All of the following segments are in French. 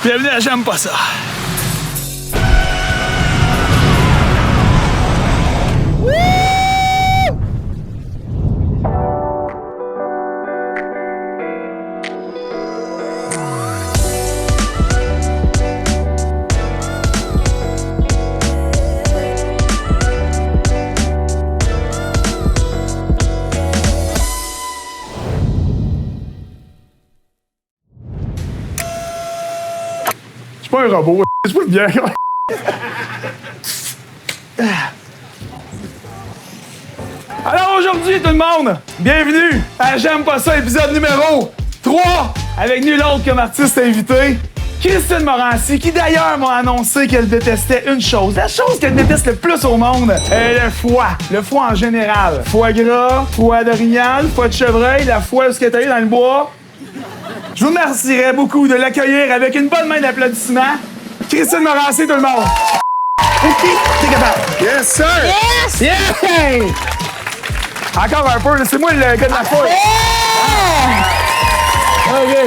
Bienvenue à J'aime pas ça. Pas un robot, c'est pas le bien. Alors aujourd'hui tout le monde, bienvenue à J'aime pas ça, épisode numéro 3, avec nul autre comme artiste invité, Christine Morancy, qui d'ailleurs m'a annoncé qu'elle détestait une chose, la chose qu'elle déteste le plus au monde, le foie en général. Foie gras, foie d'orignal, foie de chevreuil, la foie où ce qu'elle est allée dans le bois. Je vous remercierais beaucoup de l'accueillir avec une bonne main d'applaudissements. Christine Morancy, tout le monde! T'es capable? Yes, sir! Yes! Yeah! Encore un peu, c'est moi le gars de la foule. OK.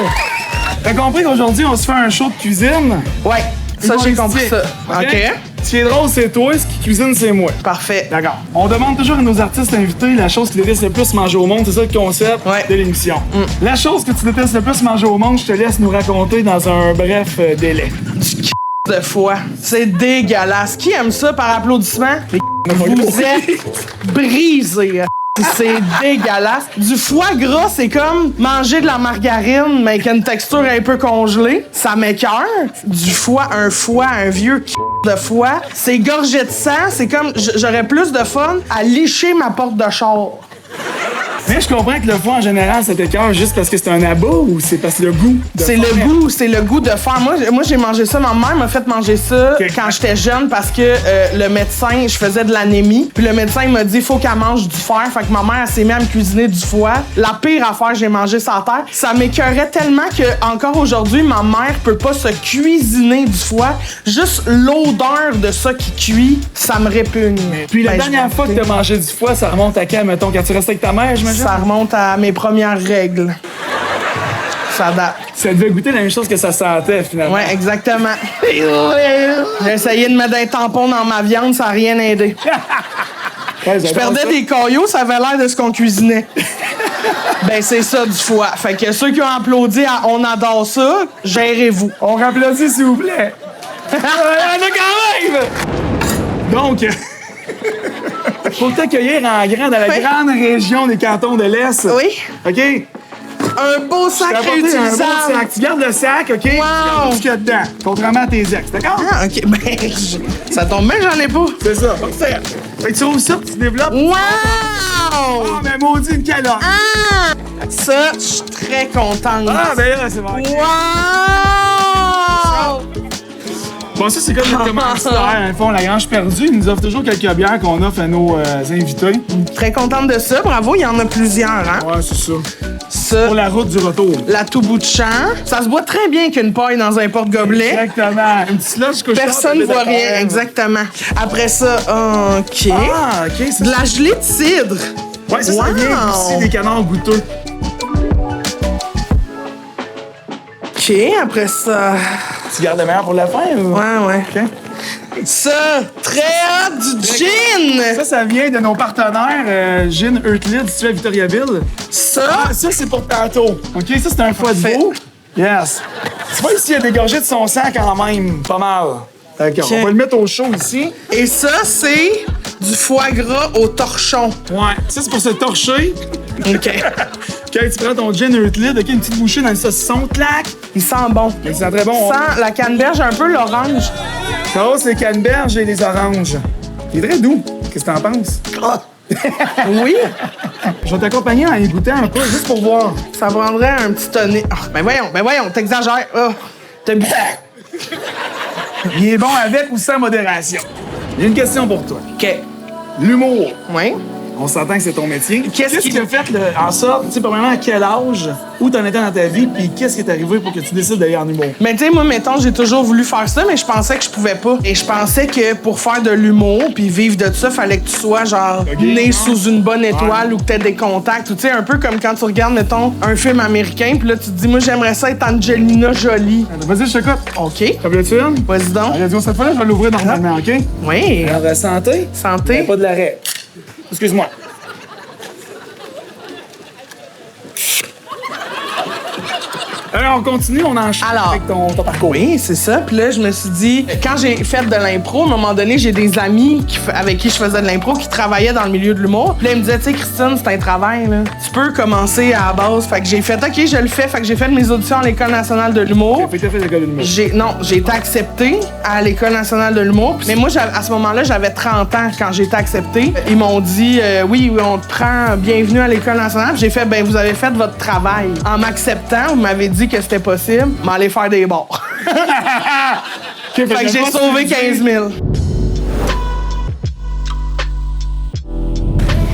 T'as compris qu'aujourd'hui, on se fait un show de cuisine? Ouais, ça, j'ai compris ça. OK. Ce qui est drôle, c'est toi, ce qui cuisine, c'est moi. Parfait. D'accord. On demande toujours à nos artistes invités la chose qu'ils détestent le plus manger au monde. C'est ça le concept de l'émission. La chose que tu détestes le plus manger au monde, je te laisse nous raconter dans un bref délai. Du de foie. C'est dégueulasse. Qui aime ça par applaudissement? Vous êtes brisés. C'est dégueulasse. Du foie gras, c'est comme manger de la margarine, mais avec une texture un peu congelée. Ça m'écoeure. Du foie, un vieux de foie. C'est gorgé de sang. C'est comme, j'aurais plus de fun à licher ma porte de char. Mais je comprends que le foie, en général, ça t'écoeure juste parce que c'est un abat ou c'est parce que le goût de C'est le goût de faire. Moi, j'ai mangé ça. Ma mère m'a fait manger ça quand j'étais jeune parce que le médecin, je faisais de l'anémie. Puis le médecin, il m'a dit, faut qu'elle mange du fer. Fait que ma mère, elle s'est mise à me cuisiner du foie. La pire affaire, j'ai mangé ça à terre. Ça m'écœurait tellement que, encore aujourd'hui, ma mère peut pas se cuisiner du foie. Juste l'odeur de ça qui cuit, ça me répugne. Puis la dernière fois que t'as mangé du foie, ça remonte à quand, mettons, quand tu restais avec ta mère, j'imagine? Ça remonte à mes premières règles. Ça date. Ça devait goûter la même chose que ça sentait, finalement. Ouais, exactement. J'ai essayé de mettre un tampon dans ma viande, ça n'a rien aidé. Je perdais des caillots, ça avait l'air de ce qu'on cuisinait. Ben, c'est ça, du foie. Fait que ceux qui ont applaudi à « On adore ça », gérez-vous. On rapplaudit, s'il vous plaît. On a quand même! Donc... Faut t'accueillir en grand dans la grande région des cantons de l'Est. Oui. OK? Un beau sac réutilisable. Un beau sac. Tu gardes le sac, OK? Tu gardes tout ce qu'il y a dedans. Contrairement à tes ex, d'accord? Ah, OK. Ben, ça tombe bien, j'en ai pas. C'est ça. Parfait. Fait que tu ouvres ça, tu développes. Wow! Ah, mais maudit une calotte. Ah! Ça, je suis très contente. Ah, ben là, c'est bon. Wow! Bon, ça, c'est comme le commanditaire. Dans le fond, la Grange Perdue, ils nous offrent toujours quelques bières qu'on offre à nos invités. Très contente de ça. Bravo, il y en a plusieurs, hein? Ouais, c'est ça. Ça, pour la route du retour. La tout bout de champ. Ça se boit très bien qu'une paille dans un porte-gobelet. Exactement. Une petite slush couchante. Personne ne voit rien, exactement. Après ça, OK. Ah, OK. De la gelée de cidre. Ouais, ça vient aussi des canards goûteux. OK, après ça... Tu gardes le meilleur pour la fin, ou? Ouais. OK. Ça, très hot, du gin! Ça vient de nos partenaires Gin Euclid, situé à Victoriaville. Ça, c'est pour tantôt. OK, ça, c'est un foie de veau. Yes. Tu vois, ici, il y a des gorgées de son sang quand même. Pas mal. D'accord. On va le mettre au chaud ici. Et ça, c'est du foie gras au torchon. Ouais. Ça, c'est pour se torcher. OK. Quand tu prends ton gin Euclid, OK, une petite bouchée dans le saucisson, clac. Il sent bon. Il sent très bon. Il sent la canneberge, un peu l'orange. Ça, c'est canneberge et les oranges. Il est très doux. Qu'est-ce que t'en penses? Oui. Je vais t'accompagner en y goûtant un peu, juste pour voir. Ça prendrait un petit tonnet. Oh, ben voyons, t'exagères. Oh, t'as bu. Il est bon avec ou sans modération. J'ai une question pour toi. OK. L'humour. Oui. On s'entend que c'est ton métier. Qu'est-ce qui t'a fait en sorte, tu sais, premièrement, à quel âge, où t'en étais dans ta vie, puis qu'est-ce qui est arrivé pour que tu décides d'aller en humour? Mais tu sais, moi, mettons, j'ai toujours voulu faire ça, mais je pensais que je pouvais pas. Et je pensais que pour faire de l'humour puis vivre de ça, fallait que tu sois, genre, né sous une bonne étoile ou que t'aies des contacts. Ou tu sais, un peu comme quand tu regardes, mettons, un film américain, puis là, tu te dis, moi, j'aimerais ça être Angelina Jolie. Vas-y, je t'écoute. OK. T'as voulu-tu une? Vas-y donc. Allez, dis-moi, cette fois-là, je vais l'ouvrir normalement, OK? Oui. Alors, santé. Santé. Pas de l'arrêt. Excuse-moi. Alors, on continue, on enchaîne Alors, avec ton parcours. Oui, c'est ça. Puis là, je me suis dit, quand j'ai fait de l'impro, à un moment donné, j'ai des amis avec qui je faisais de l'impro qui travaillaient dans le milieu de l'humour. Puis là, ils me disaient, tu sais, Christine, c'est un travail, là. Tu peux commencer à la base. Fait que j'ai fait, OK, je le fais. Fait que j'ai fait mes auditions à l'École nationale de l'humour. Fait que t'as fait l'école de l'humour. J'ai été acceptée à l'École nationale de l'humour. Mais moi, à ce moment-là, j'avais 30 ans quand j'ai été acceptée. Ils m'ont dit, oui, on te prend, bienvenue à l'École nationale. Puis j'ai fait, ben, vous avez fait votre travail. En m'acceptant, vous m'avez dit que c'était possible, m'aller faire des bars. Fait que j'ai sauvé 15 000.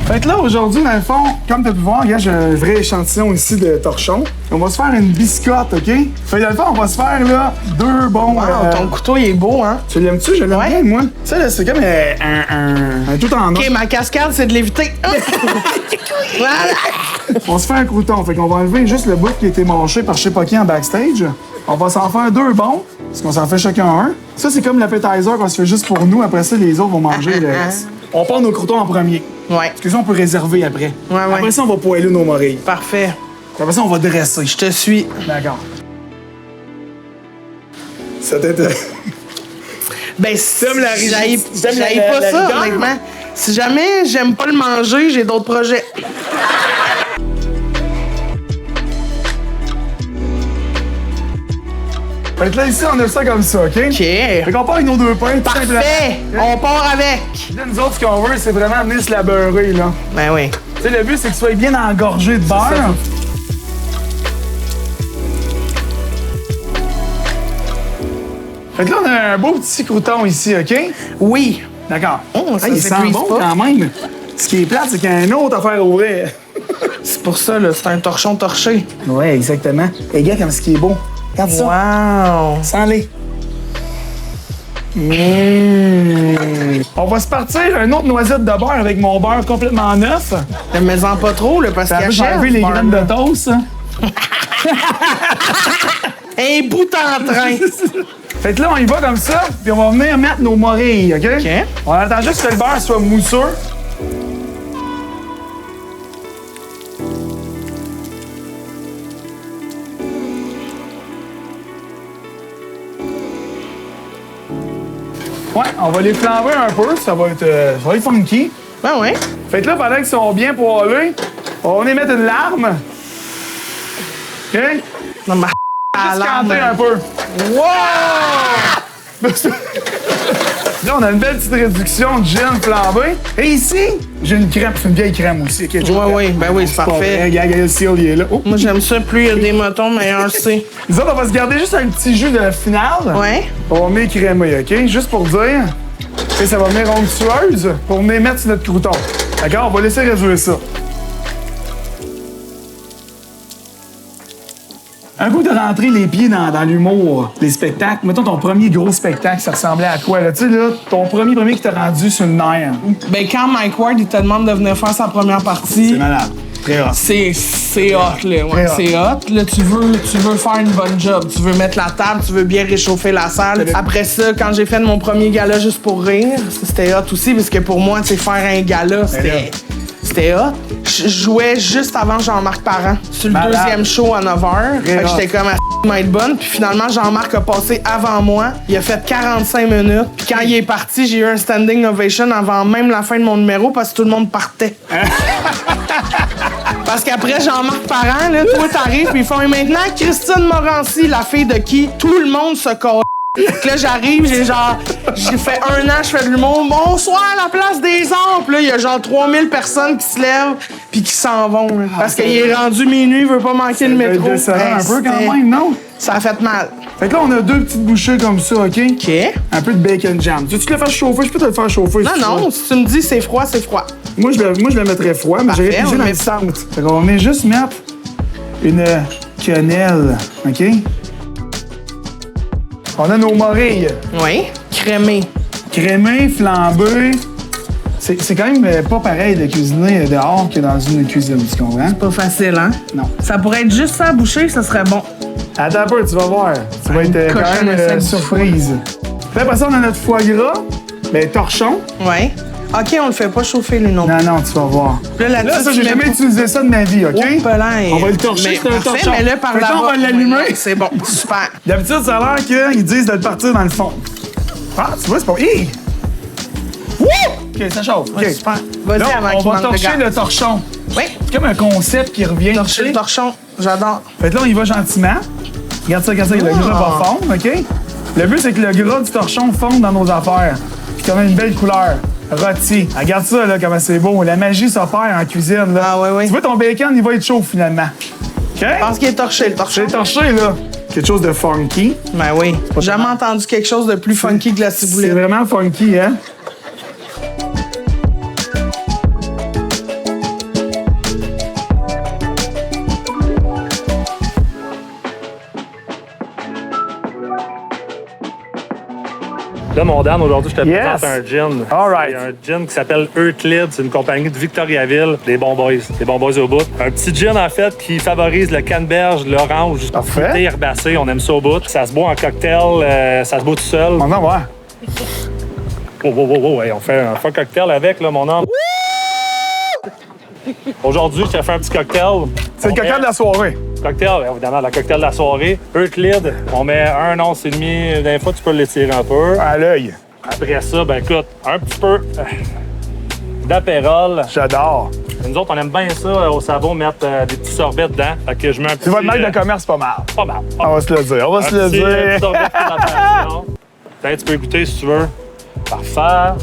Fait que là, aujourd'hui, dans le fond, comme t'as pu voir, regarde, j'ai un vrai échantillon ici de torchon. On va se faire une biscotte, OK? Fait que dans le fond, on va se faire, là, 2 bons... Wow, ton couteau, il est beau, hein? Tu l'aimes-tu? Je l'aime Ouais. bien, moi. Ça, là, c'est comme un tout en or. OK, ma cascade, c'est de l'éviter. Voilà. On se fait un crouton. Fait qu'on va enlever juste le bout qui a été mâché par je sais pas qui en backstage. On va s'en faire 2 bons, parce qu'on s'en fait chacun un. Ça, c'est comme l'appetizer qu'on se fait juste pour nous. Après ça, les autres vont manger le reste. On part nos croutons en premier. Ouais. Parce que ça, on peut réserver après. Ouais. Après ça, on va poêler nos morilles. Parfait. Puis après ça, on va dresser. Je te suis. D'accord. Ça t'intéresse? Ben, T'aimes la rigueur- t'aimes j'haïs la- pas la ça, rigueur? honnêtement. Si jamais j'aime pas le manger, j'ai d'autres projets. Fait que là, ici, on a ça comme ça, OK? OK. Fait qu'on part avec nos 2 pains. tout simplement. Parfait. On part avec. Là, nous autres, ce qu'on veut, c'est vraiment venir se la beurrer, là. Ben oui. Tu sais, le but, c'est que tu sois bien engorgé de beurre. Fait que là, on a un beau petit crouton ici, OK? Oui. D'accord. Oh, ça il se sent brise bon pas. quand même. Ce qui est plate, c'est qu'il y a une autre affaire à ouvrir. C'est pour ça, là. C'est un torchon torché. Ouais, exactement. Et regarde comme ce qui est beau. Regarde ça. Wow. Sens-les. On va se partir un autre noisette de beurre avec mon beurre complètement neuf. Ne mets-en pas trop, là, parce Ça qu'il veut achève. enlever les ce graines beurre-là. de toast. Hein? Un bout en train. Fait que là, on y va comme ça, puis on va venir mettre nos morilles, OK? OK. On attend juste que le beurre soit mousseux. Ouais, on va les flamber un peu, ça va être funky. Ben ouais. Fait que là, pendant qu'ils sont bien poêlés, on va venir mettre une larme. OK? Non, ma Juste canter un peu. Wow! Là, on a une belle petite réduction de gin flambé. Et ici, j'ai une crème. C'est une vieille crème aussi. OK, Ben oui, c'est parfait. Regarde, le seal, il est là. Oh. Moi, j'aime ça. Plus il y a des motons, meilleur c'est. Nous autres, on va se garder juste un petit jus de finale. Ouais. On va venir crémer, OK? Juste pour dire. Et ça va venir onctueuse pour venir mettre sur notre crouton. D'accord? On va laisser réduire ça. Un coup de rentrer les pieds dans l'humour, les spectacles. Mettons ton premier gros spectacle, ça ressemblait à quoi? Là? Tu sais, là, ton premier qui t'a rendu sur une nerf. Ben, quand Mike Ward, il te demande de venir faire sa première partie, C'est malade. Très hot. c'est hot, là. Ouais, Très hot. c'est hot. Là, tu veux faire une bonne job. Tu veux mettre la table, tu veux bien réchauffer la salle. Après ça, quand j'ai fait mon premier gala juste pour rire, c'était hot aussi, parce que pour moi, tu sais, faire un gala, c'était hot. Je jouais juste avant Jean-Marc Parent, sur le Malade. deuxième show à 9h. Fait que hot. j'étais comme à être bonne. Puis finalement, Jean-Marc a passé avant moi. Il a fait 45 minutes. Puis quand il est parti, j'ai eu un standing ovation avant même la fin de mon numéro parce que tout le monde partait. Parce qu'après Jean-Marc Parent, là, toi t'arrives puis ils font « Et maintenant, Christine Morancy, la fille de qui tout le monde se casse. » Là, j'arrive, j'ai fait 1 an, je fais de l'humour. Bonsoir, à la place des arts. Puis là, il y a genre 3000 personnes qui se lèvent puis qui s'en vont. Là, parce qu'il est rendu minuit, il veut pas manquer le métro. Décevant un peu C'était- quand même, non? Ça a fait mal. Fait que là, on a 2 petites bouchées comme ça, OK? OK. Un peu de bacon jam. Tu veux-tu te le faire chauffer? Je peux te le faire chauffer. Non, si tu veux. non, si tu me dis c'est froid, c'est froid. Moi, je le mettrais froid, mais j'ai réfléchi dans le centre. Fait qu'on va venir juste mettre une quenelle, OK? On a nos morilles. Oui. Crémé. Crémé, flambé. C'est quand même pas pareil de cuisiner dehors que dans une cuisine, tu comprends? Pas facile, hein? Non. Ça pourrait être juste ça à boucher, ça serait bon. Attends un peu, tu vas voir. Tu vas être quand même surprise. Puis après ça, on a notre foie gras, ben torchon. Ouais. OK, on le fait pas chauffer, lui, non. Non, tu vas voir. Là, ça, j'ai jamais utilisé ça de ma vie, OK? On va le torcher, c'est un torchon. Mais là, par là, on va l'allumer. C'est bon, super. D'habitude, ça a l'air qu'ils disent de le partir dans le fond. Ah, tu vois, c'est pas... Hi! Wouh! OK, ça chauffe. OK. Ouais, super. Vas-y, là, avant on va torcher le torchon. Oui. C'est comme un concept qui revient. Torcher le torchon, j'adore. Fait que là, on y va gentiment. Regarde ça, le gras va fondre, OK? Le but, c'est que le gras du torchon fonde dans nos affaires. Puis qu'on a une belle couleur. Rôti. Regarde ça, là, comment c'est beau. La magie s'opère en cuisine, là. Ah, oui. Tu vois, ton bacon, il va être chaud, finalement. OK? Je pense qu'il est torché, le torchon. C'est torché, là. Quelque chose de funky. Ben oui. J'ai jamais entendu quelque chose de plus funky que la ciboulette. C'est vraiment funky, hein? Là, mon Dan, aujourd'hui, je te Yes. présente un gin. All right. C'est un gin qui s'appelle Euclid. C'est une compagnie de Victoriaville, des bons boys au bout. Un petit gin, en fait, qui favorise le canneberge, l'orange, Parfait. fruité, herbacé. On aime ça au bout. Ça se boit en cocktail, ça se boit tout seul. On en va. Ouais, on fait un cocktail avec, là, mon homme. Aujourd'hui, je te fais un petit cocktail. C'est le cocktail de la soirée. Cocktail, évidemment, la cocktail de la soirée. Euclid, on met 1 once et demi. Des fois, tu peux l'étirer un peu. À l'œil. Après ça, ben écoute, un petit peu d'apérole. J'adore. Nous autres, on aime bien ça au sabon, mettre des petits sorbets dedans. Fait que je mets un petit... C'est votre marque de commerce, pas mal. Pas mal. On va se le dire. On va se le Un petit dire. sorbet de présentation. Tiens, tu peux goûter si tu veux. Parfait.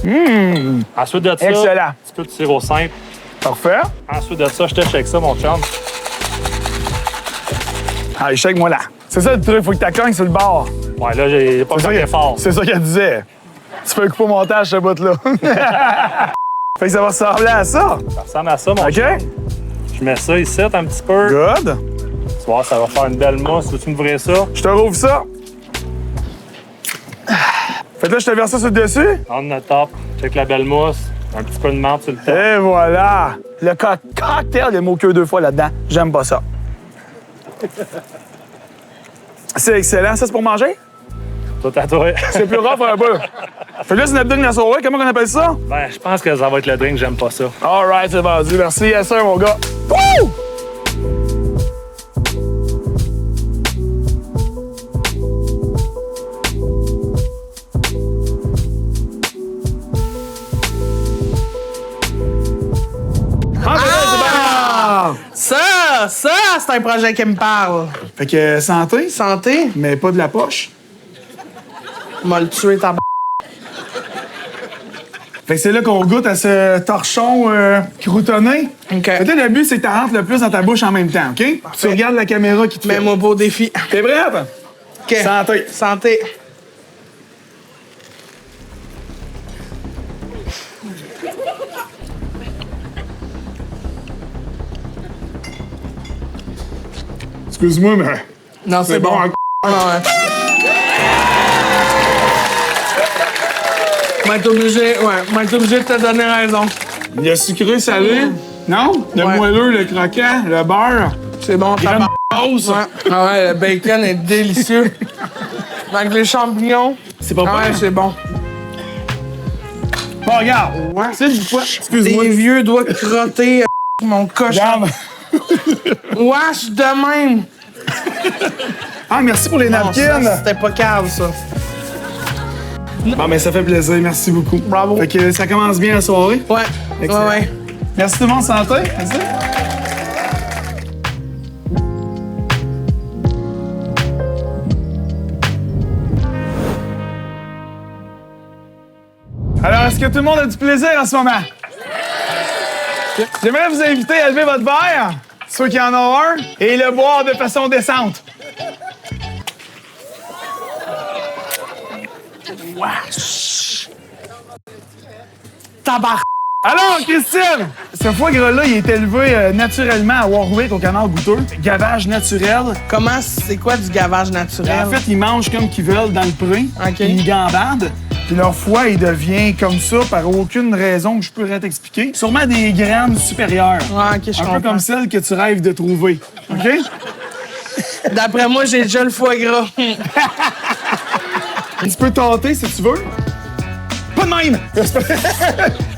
Ensuite de ça, Excellent. un petit peu de sirop simple. Parfait. Ensuite de ça, je te check ça, mon chum. Allez, shake-moi là. C'est ça le truc, faut que tu cognes sur le bord. Ouais, là, j'ai pas fait fort. C'est ça qu'elle disait. Tu peux couper au montage, ce bout-là. Fait que ça va ressembler à ça. Ça ressemble à ça, mon OK? chum. Je mets ça ici un petit peu. Good. Tu vois, ça va faire une belle mousse. Veux-tu m'ouvrir ça? Je te rouvre ça. Fait que là, je te verse ça sur le dessus. On the top. Check la belle mousse. Un petit peu de menthe sur le top. Et voilà. Le cocktail, il y a le mot que 2 fois là-dedans. J'aime pas ça. C'est excellent. Ça, c'est pour manger? Tout à toi. C'est plus rough un peu. Fait que là, c'est notre drink de la soirée. Comment on appelle ça? Ben, je pense que ça va être le drink, j'aime pas ça. All right, c'est vendu. Merci, yes sir, mon gars. Woo! Ça, c'est un projet qui me parle. Fait que santé, Santé, mais pas de la poche. m'a le tué ta Fait que c'est là qu'on goûte à ce torchon croutonné. OK. Fait que là, le but, c'est que tu rentres le plus dans ta bouche en même temps, OK? Tu regardes la caméra qui te fait. Mets-moi beau défi. T'es prête? OK. Santé. Santé. Excuse-moi, mais Non, c'est bon. Hein? Ah, ouais. M'être obligé de te donner raison. Il y a sucré, salé. Non? Le Ouais. moelleux, le croquant, le beurre. C'est bon, Graine tabac. de Ouais. Ah ouais, le bacon est délicieux. Avec les champignons. C'est pas Ah ouais, bon. c'est bon. Bon, regarde. Ouais. C'est du poids. Excuse-moi. Des vieux doigts crottés, mon cochon. Regarde. Wesh, de même. Ah, merci pour les Non, napkins. ça, c'était pas cave, ça. Bon, mais ça fait plaisir. Merci beaucoup. Bravo. Fait que ça commence bien la soirée. Ouais, Excellent. ouais. Merci tout le monde. Santé. Merci. Alors, est-ce que tout le monde a du plaisir en ce moment? J'aimerais vous inviter à lever votre verre, ceux qui en ont un, et le boire de façon décente. Tabar. Alors, Christine, ce foie gras-là, il est élevé naturellement à Warwick, au canal Goûteux. Gavage naturel. Comment, c'est quoi du gavage naturel? En fait, ils mangent comme qu'ils veulent dans le pré. OK. Ils gambadent. Puis leur foie, il devient comme ça par aucune raison que je pourrais t'expliquer. Sûrement des graines supérieures. Ouais, OK, je Un comprends. peu comme celles que tu rêves de trouver. OK? D'après moi, j'ai déjà le foie gras. Tu peux tâter si tu veux. Pas de même!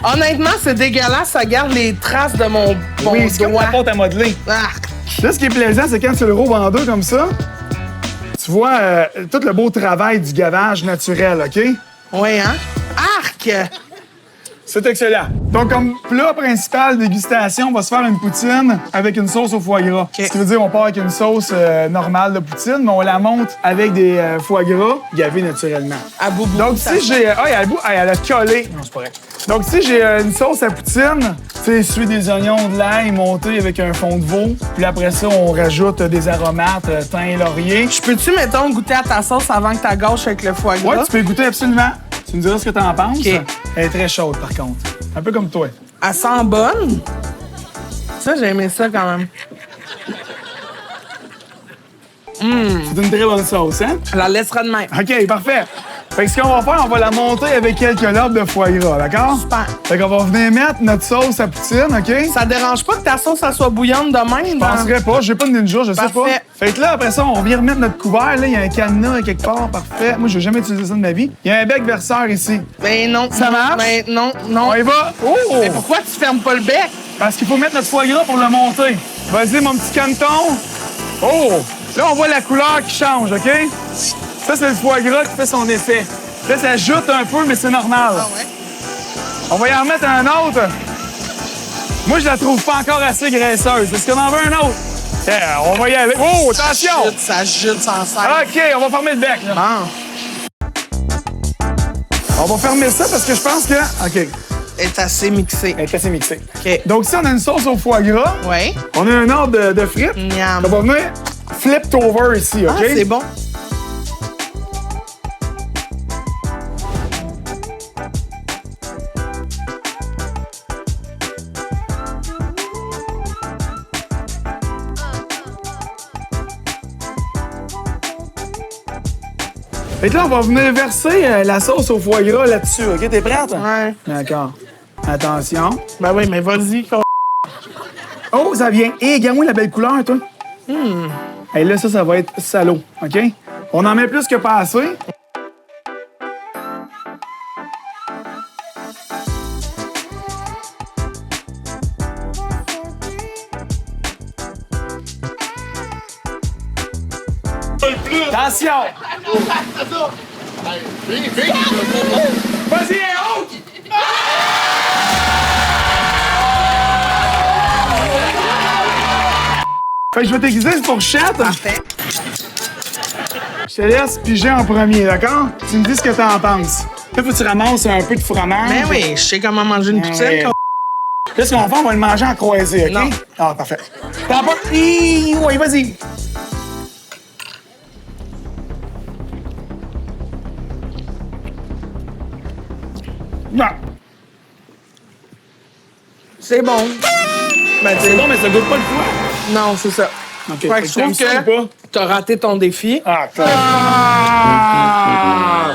Honnêtement, c'est dégueulasse. Ça garde les traces de mon Oui, c'est comme doigt. la pâte à modeler. Ah, Là, ce qui est plaisant, c'est quand tu le roules en deux comme ça, tu vois tout le beau travail du gavage naturel, OK? oui, hein? Arc! C'est excellent. Donc, comme plat principal dégustation, on va se faire une poutine avec une sauce au foie gras. Ce qui veut dire qu'on part avec une sauce normale de poutine, mais on la monte avec des foie gras gavés naturellement. À boubou. Donc, si j'ai... Ah, elle a collé. Non, c'est pas vrai. Donc, si j'ai une sauce à poutine, tu sais, suivre des oignons, de l'ail monté avec un fond de veau. Puis après ça, on rajoute des aromates, thym et laurier. Je peux-tu, mettons, goûter à ta sauce avant que tu gâches avec le foie gras? Ouais, tu peux goûter absolument. Tu me diras ce que t'en penses. OK. Elle est très chaude, par contre. Un peu comme toi. Elle sent bonne. Ça, j'ai aimé ça quand même. C'est une très bonne sauce, hein? Je la laissera de même. OK, parfait. Fait que ce qu'on va faire, on va la monter avec quelques lobes de foie gras, d'accord? Super. Fait qu'on va venir mettre notre sauce à poutine, OK? Ça dérange pas que ta sauce elle soit bouillante de même? Je penserais pas, j'ai pas de ninja, je sais pas. Parfait. Fait que là, après ça, on vient remettre notre couvert. Là, il y a un cadenas quelque part, parfait. Moi, j'ai jamais utilisé ça de ma vie. Il y a un bec verseur ici. Ben non. Ça marche? Ben non, non. On y va. Oh! Mais pourquoi tu fermes pas le bec? Parce qu'il faut mettre notre foie gras pour le monter. Vas-y, mon petit caneton. Oh! Là, on voit la couleur qui change, OK? Ça, c'est le foie gras qui fait son effet. Là, ça ajoute un peu, mais c'est normal. Ah ouais? On va y en remettre un autre. Moi, je la trouve pas encore assez graisseuse. Est-ce qu'on en veut un autre? Yeah, on va y aller. Oh, attention! Ça jute sans cesse. OK, on va fermer le bec. Là. Ah, On va fermer ça parce que je pense que... OK, elle est assez mixée. elle est assez mixée. OK. Donc, si on a une sauce au foie gras, Ouais. on a un ordre de frites. Miam. On va venir flip over ici, OK? Ah, c'est bon. Fait que là, on va venir verser la sauce au foie gras là-dessus, OK? T'es prête? Ouais. D'accord. Attention. Ben oui, mais vas-y. Oh, ça vient. Hé, regarde-moi la belle couleur, toi. Et là, ça va être salaud, OK? On en met plus que pas assez. Attention! Vas-y, haut! Fait que je vais t'aiguiser une fourchette. Parfait. Je te laisse piger en premier, d'accord? Tu me dis ce que t'en penses. Là, faut que tu ramasses un peu de fromage. Ben oui, je sais comment manger une poutine. Ouais. Là, ce qu'on va faire, on va le manger en croisé, OK? Non. Ah, parfait. T'as pas... Oui, vas-y. Non. C'est bon. Ben, C'est bon, mais ça goûte pas le foie. Non, c'est ça. OK. Fait que je trouve t'aimes ça ou pas? que t'as raté ton défi. Ah,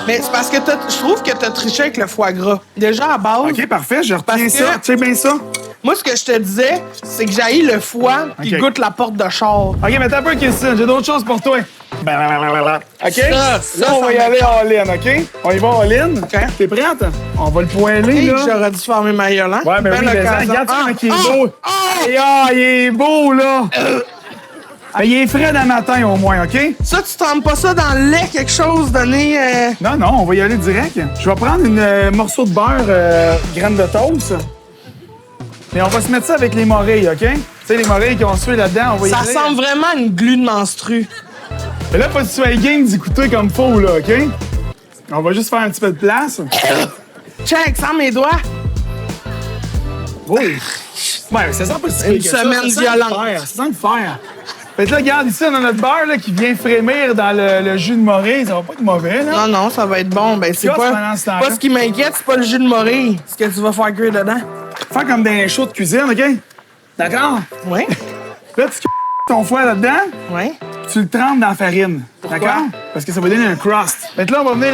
Mais c'est parce que je trouve que t'as triché avec le foie gras. Déjà, à base, OK, parfait, je retiens Parce ça. que- Tu sais bien ça? moi, ce que je te disais, c'est que j'haïs le foie qui OK. goûte la porte de char. OK, mais t'as pas une question. J'ai d'autres choses pour toi. OK? Ça, Là, on va y ça aller all-in, OK? On y va all-in. OK. T'es prête? On va le poêler, Hey, là. j'aurais dû fermer ma gueule, hein? Ouais, mais Belle oui, mais occasion. regarde ça, il est Ah, beau. Et il est beau, là. Ah, il est frais d'un matin, au moins, OK? Ça, tu trempes pas ça dans le lait, quelque chose, donné... Non, non, on va y aller direct. Je vais prendre une morceau de beurre graine de toast. Et on va se mettre ça avec les morilles, OK? Tu sais, les morilles qui ont sué là-dedans, on va y Ça aller. ressemble vraiment à une glu de menstru. Mais là, faut que tu sois game d'écouter comme faux, là, OK? On va juste faire un petit peu de place. Check, sans mes doigts. Oui. Ouais, ça sent pas si pire Une que ça. semaine Ça sent violente. le fer, ça sent le fer. Fait que là, regarde, ici, on a notre beurre là, qui vient frémir dans le jus de morille. Ça va pas être mauvais, là. Non, non, ça va être bon. Ben, c'est Qu'est-ce pas, pendant ce temps-là? pas ce qui m'inquiète, c'est pas le jus de morille. Ce que tu vas faire cuire dedans. faire comme des shows de cuisine, OK? D'accord? Ouais. Là, tu ton foie là-dedans, Ouais. tu le trempes dans la farine. Pourquoi? D'accord? Parce que ça va donner un crust. Fait que là, on va venir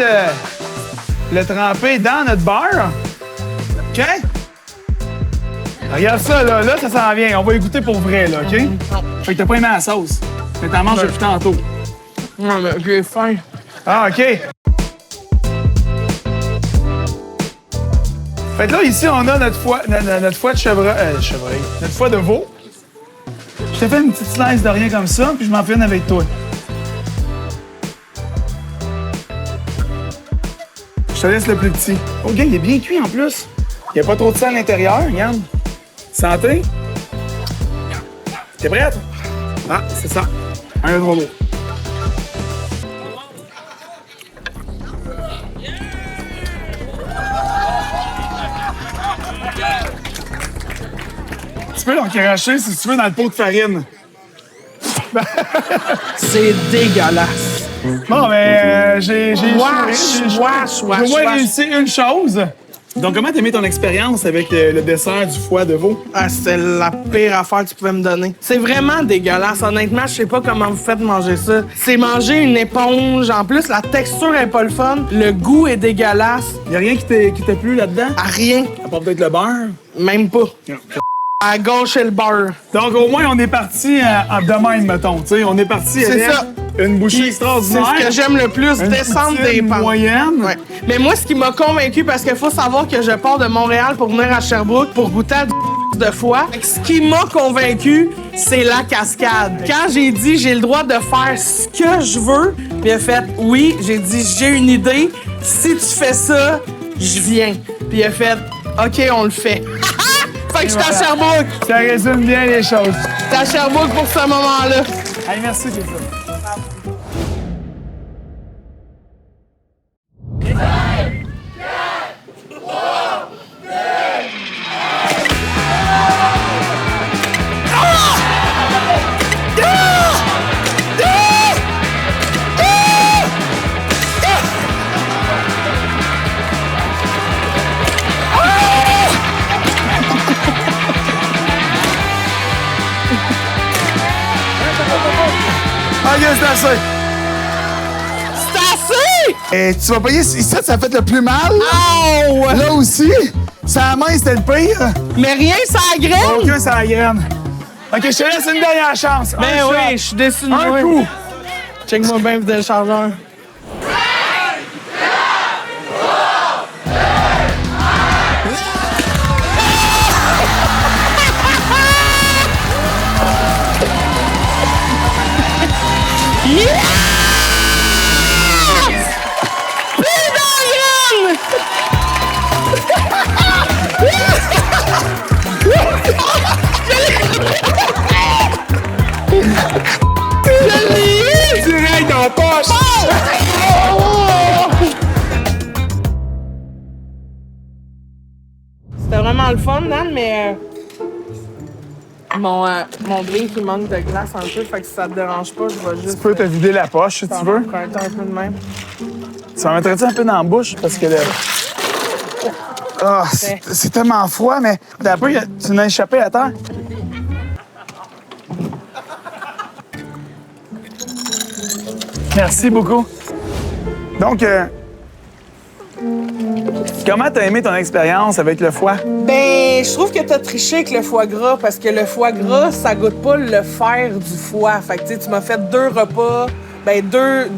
le tremper dans notre beurre. OK? Regarde ça, là. Là, ça s'en vient. On va y goûter pour vrai, là, OK? Fait que t'as pas aimé la sauce. Mais t'en manges depuis tantôt. Non, mais j'ai faim. Ah, OK. Fait que là, ici, on a notre foie de chevreuil. Notre foie de veau. Je t'ai fait une petite slice de rien comme ça, puis je m'en fais une avec toi. Je te laisse le plus petit. Oh, gars, il est bien cuit en plus. Il n'y a pas trop de sang à l'intérieur, regarde. Santé. T'es prête? Ah, c'est ça. Un trop lourd. Tu peux l'en cracher si tu veux dans le pot de farine. C'est dégueulasse. Bon, ben, j'ai Wesh. au moins réussi une chose. Donc, comment t'as aimé ton expérience avec le dessert du foie de veau? Ah, c'était la pire affaire que tu pouvais me donner. C'est vraiment dégueulasse. Honnêtement, je sais pas comment vous faites manger ça. C'est manger une éponge. En plus, la texture est pas le fun. Le goût est dégueulasse. Y'a rien qui t'a plu là-dedans? À rien. À part peut-être le beurre? Même pas. À gauche et le beurre. Donc, au moins, on est parti de même, mettons. T'sais, on est parti C'est avec ça. une bouchée C'est extraordinaire. ce que j'aime le plus, Une descendre poutine des pentes. moyenne. Ouais. Mais moi, ce qui m'a convaincu, parce qu'il faut savoir que je pars de Montréal pour venir à Sherbrooke pour goûter à du de foie. Ce qui m'a convaincu, c'est la cascade. Quand j'ai dit j'ai le droit de faire ce que je veux, puis il a fait oui, j'ai dit j'ai une idée. Si tu fais ça, je viens. Puis il a fait OK, on le fait. Fait que je suis à Sherbrooke. Ça résume bien les choses. J'étais à Sherbrooke pour ce moment-là. Allez, merci, Kézia. OK, c'est assez. C'est assez! Et tu vas payer ici, ça fait le plus mal. Oh! Là aussi, sa main, c'était le pire. Mais rien, ça agresse! Aucun, ça la graine. OK, je te laisse une dernière chance. Ben Un oui, shot. je suis déçu de moi. Un coup. Check-moi bien le téléchargeur. Direct dans la poche. C'était vraiment le fun, Dan, mais mon drink, il manque de glace un peu, fait que si ça te dérange pas, je vais juste... Tu peux te vider la poche si tu veux. Prendre un peu de même. Tu m'en mettrais-tu un peu dans la bouche? Parce que le... Ah, c'est tellement froid, mais d'après, tu n'as échappé à terre. Merci beaucoup. Donc, comment t'as aimé ton expérience avec le foie? Ben, je trouve que t'as triché avec le foie gras, parce que le foie gras, ça goûte pas le fer du foie. Fait que, tu sais, tu m'as fait 2 repas, ben, deux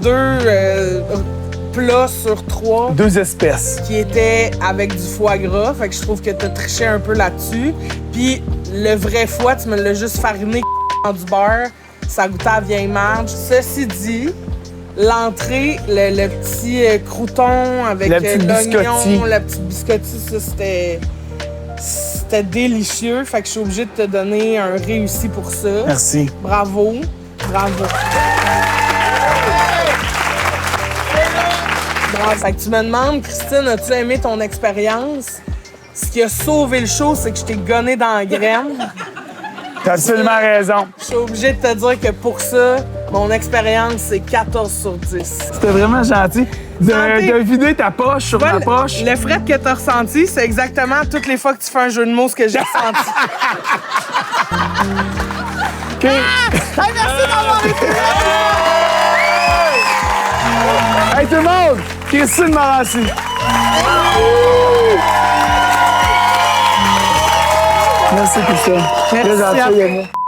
plats sur 3. 2 espèces. Qui étaient avec du foie gras. Fait que je trouve que t'as triché un peu là-dessus. Puis le vrai foie, tu me l'as juste fariné dans du beurre. Ça goûtait à vieille marge. Ceci dit, l'entrée, le petit crouton avec Le petit biscotti. l'oignon, la petite biscotti, ça, c'était délicieux. Fait que je suis obligée de te donner un réussi pour ça. Merci. Bravo. Bravo. Bravo. Fait que tu me demandes, Christine, as-tu aimé ton expérience? Ce qui a sauvé le show, c'est que je t'ai gonné dans la graine. T'as absolument raison. Je suis obligée de te dire que pour ça, Mon expérience, c'est 14 sur 10. C'était vraiment gentil. Santé. De vider ta poche sur ma poche. Le fret que t'as ressenti, c'est exactement toutes les fois que tu fais un jeu de mots ce que j'ai ressenti. OK. Merci d'avoir été là! Hey, tout le monde! Christine Morancy. Merci, Christine. Très Merci à gentil, toi. Yannick.